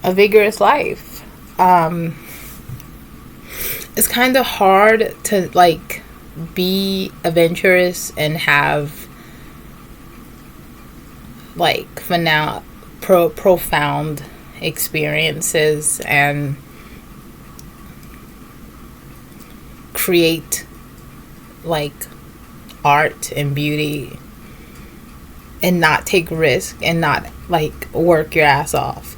a vigorous life. It's kind of hard to like be adventurous and have like profound experiences and create like art and beauty and not take risk and not like work your ass off.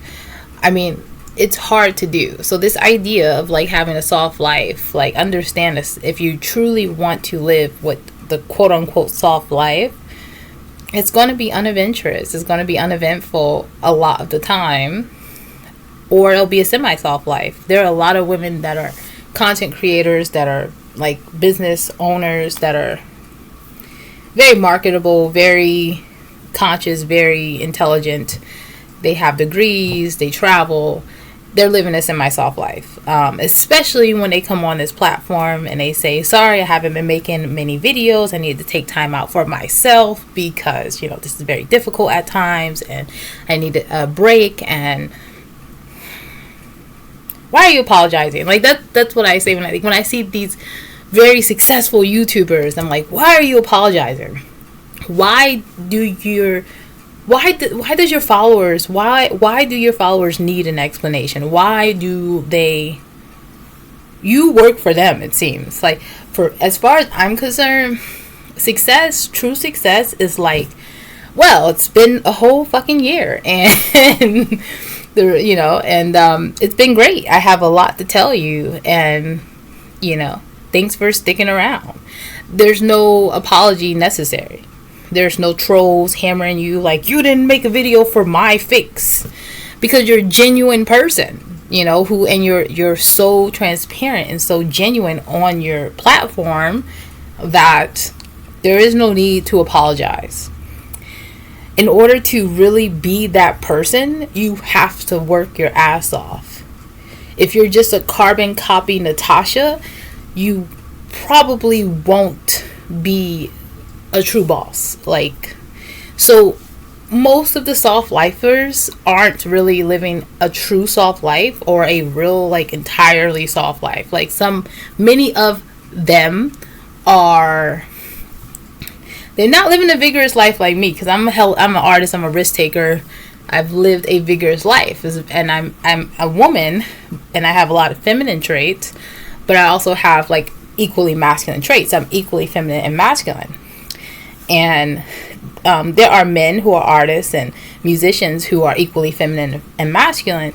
I mean, it's hard to do. So this idea of like having a soft life, like understand this, if you truly want to live with the quote unquote soft life, it's going to be unadventurous. It's going to be uneventful a lot of the time, or it'll be a semi-soft life. There are a lot of women that are content creators, that are like business owners, that are very marketable, very conscious, very intelligent. They have degrees, they travel, they're living a semi-soft life. Especially when they come on this platform and they say, sorry, I haven't been making many videos. I need to take time out for myself because, you know, this is very difficult at times and I need a break. And why are you apologizing? Like that's what I say when I see these very successful YouTubers. I'm like, why are you apologizing? Why do your followers need an explanation? Why do you work for them? It seems like, for as far as I'm concerned, true success is like, well, it's been a whole fucking year and it's been great. I have a lot to tell you, and thanks for sticking around. There's no apology necessary. There's no trolls hammering you like, you didn't make a video for my fix, because you're a genuine person, and you're so transparent and so genuine on your platform that there is no need to apologize. In order to really be that person, you have to work your ass off. If you're just a carbon copy Natasha, you probably won't be a true boss. So most of the soft lifers aren't really living a true soft life or a real entirely soft life. Many of them are, they're not living a vigorous life like me, because I'm an artist, I'm a risk taker. I've lived a vigorous life, and I'm a woman, and I have a lot of feminine traits, but I also have equally masculine traits. I'm equally feminine and masculine. And there are men who are artists and musicians who are equally feminine and masculine,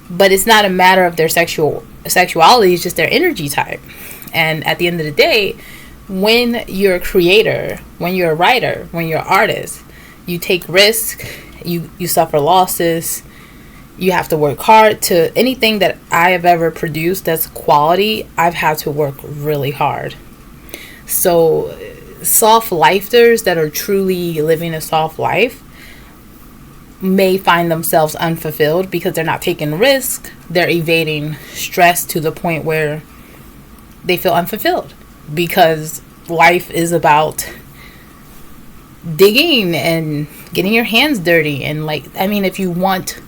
but it's not a matter of their sexuality, it's just their energy type. And at the end of the day, when you're a creator, when you're a writer, when you're an artist, you take risks, you suffer losses, you have to work hard. To anything that I have ever produced that's quality, I've had to work really hard. So soft lifers that are truly living a soft life may find themselves unfulfilled because they're not taking risks. They're evading stress to the point where they feel unfulfilled, because life is about digging and getting your hands dirty. And if you want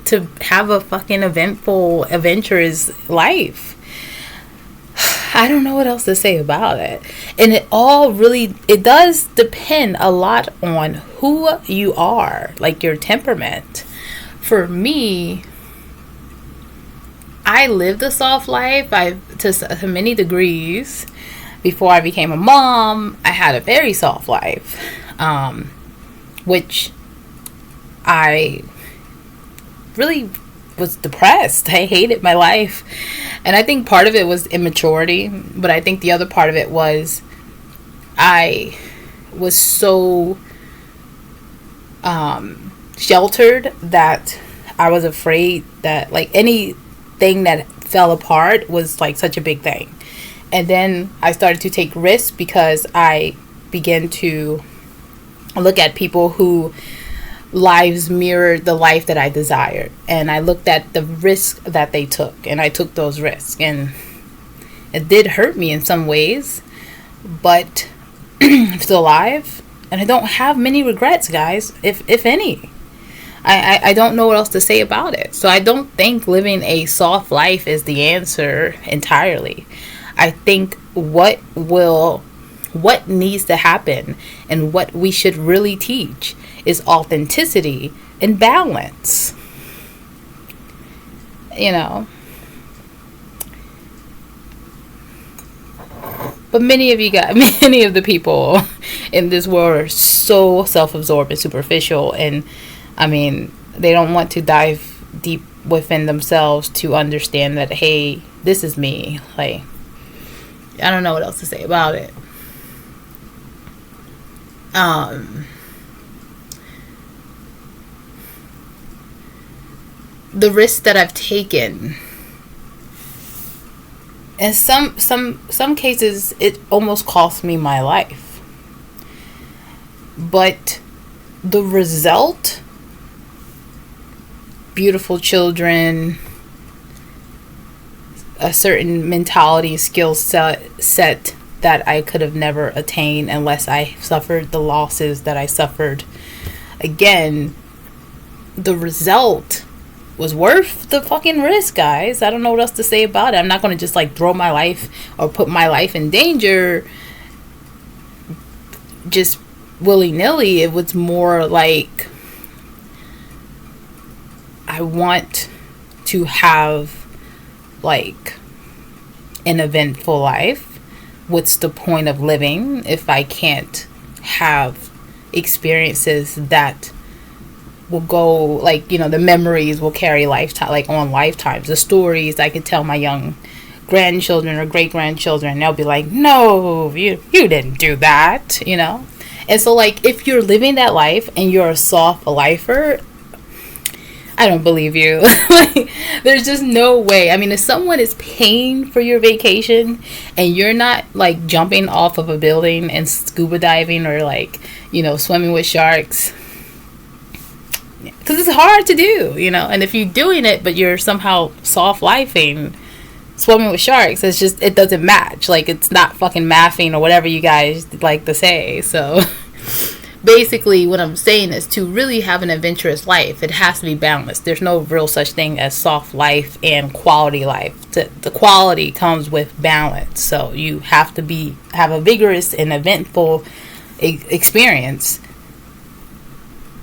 to have a fucking eventful, adventurous life, I don't know what else to say about it. And it does depend a lot on who you are, your temperament. For me, I lived a soft life to many degrees. Before I became a mom, I had a very soft life, which I really was depressed. I hated my life. And I think part of it was immaturity, but I think the other part of it was I was so sheltered that I was afraid that anything that fell apart was such a big thing. And then I started to take risks because I began to look at people who lives mirrored the life that I desired, and I looked at the risk that they took, and I took those risks, and it did hurt me in some ways, but I'm still alive, And I don't have many regrets, guys, if any. I don't know what else to say about it. So I don't think living a soft life is the answer entirely. I think what needs to happen and what we should really teach is authenticity and balance. You know. But many of the people in this world are so self-absorbed and superficial, and I mean, they don't want to dive deep within themselves to understand that, hey, this is me. Like, I don't know what else to say about it. The risks that I've taken, in some cases, it almost cost me my life. But the result, beautiful children, a certain mentality, skill set that I could have never attained unless I suffered the losses that I suffered. Again, the result was worth the fucking risk, guys. I don't know what else to say about it. I'm not going to just like throw my life or put my life in danger just willy-nilly. It was more like, I want to have like an eventful life. What's the point of living if I can't have experiences that will go, like, you know, the memories will carry lifetime, like on lifetimes. The stories I could tell my young grandchildren or great grandchildren, they'll be like, no, you didn't do that, you know. And so, like, if you're living that life and you're a soft lifer, I don't believe you. Like, there's just no way. I mean, if someone is paying for your vacation and you're not like jumping off of a building and scuba diving or like, you know, swimming with sharks, because it's hard to do, you know. And if you're doing it but you're somehow soft lifing, swimming with sharks, it's just, it doesn't match. Like, it's not fucking mathing or whatever you guys like to say. So basically what I'm saying is, to really have an adventurous life, it has to be balanced. There's no real such thing as soft life and quality life. The quality comes with balance. So you have to have a vigorous and eventful experience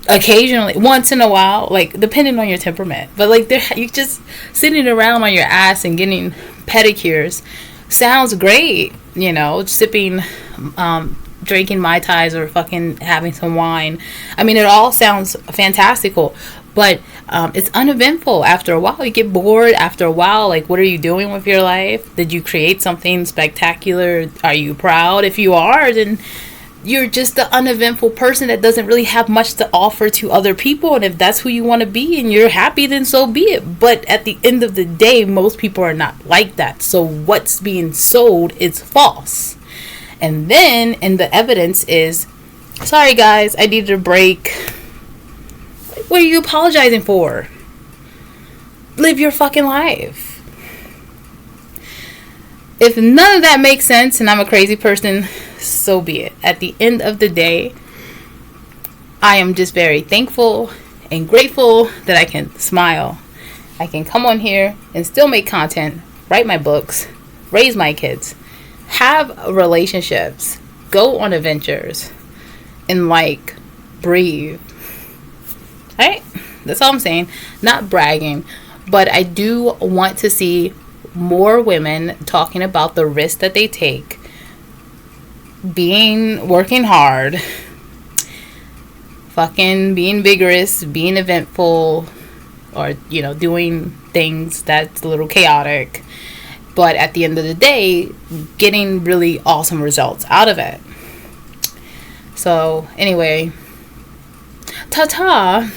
occasionally, once in a while, like depending on your temperament. But like, you just sitting around on your ass and getting pedicures sounds great, you know, sipping drinking Mai Tais or fucking having some wine. I mean, it all sounds fantastical, but it's uneventful after a while. You get bored after a while. Like, what are you doing with your life? Did you create something spectacular? Are you proud? If you are, then you're just the uneventful person that doesn't really have much to offer to other people. And if that's who you want to be and you're happy, then so be it. But at the end of the day, most people are not like that. So what's being sold is false. And the evidence is, sorry guys, I needed a break. What are you apologizing for? Live your fucking life. If none of that makes sense and I'm a crazy person, so be it. At the end of the day, I am just very thankful and grateful that I can smile. I can come on here and still make content, write my books, raise my kids, have relationships, go on adventures, and like breathe. Right? That's all I'm saying. Not bragging, but I do want to see more women talking about the risks that they take, working hard, fucking being vigorous, being eventful, or, you know, doing things that's a little chaotic, but at the end of the day, getting really awesome results out of it. So anyway, ta-ta.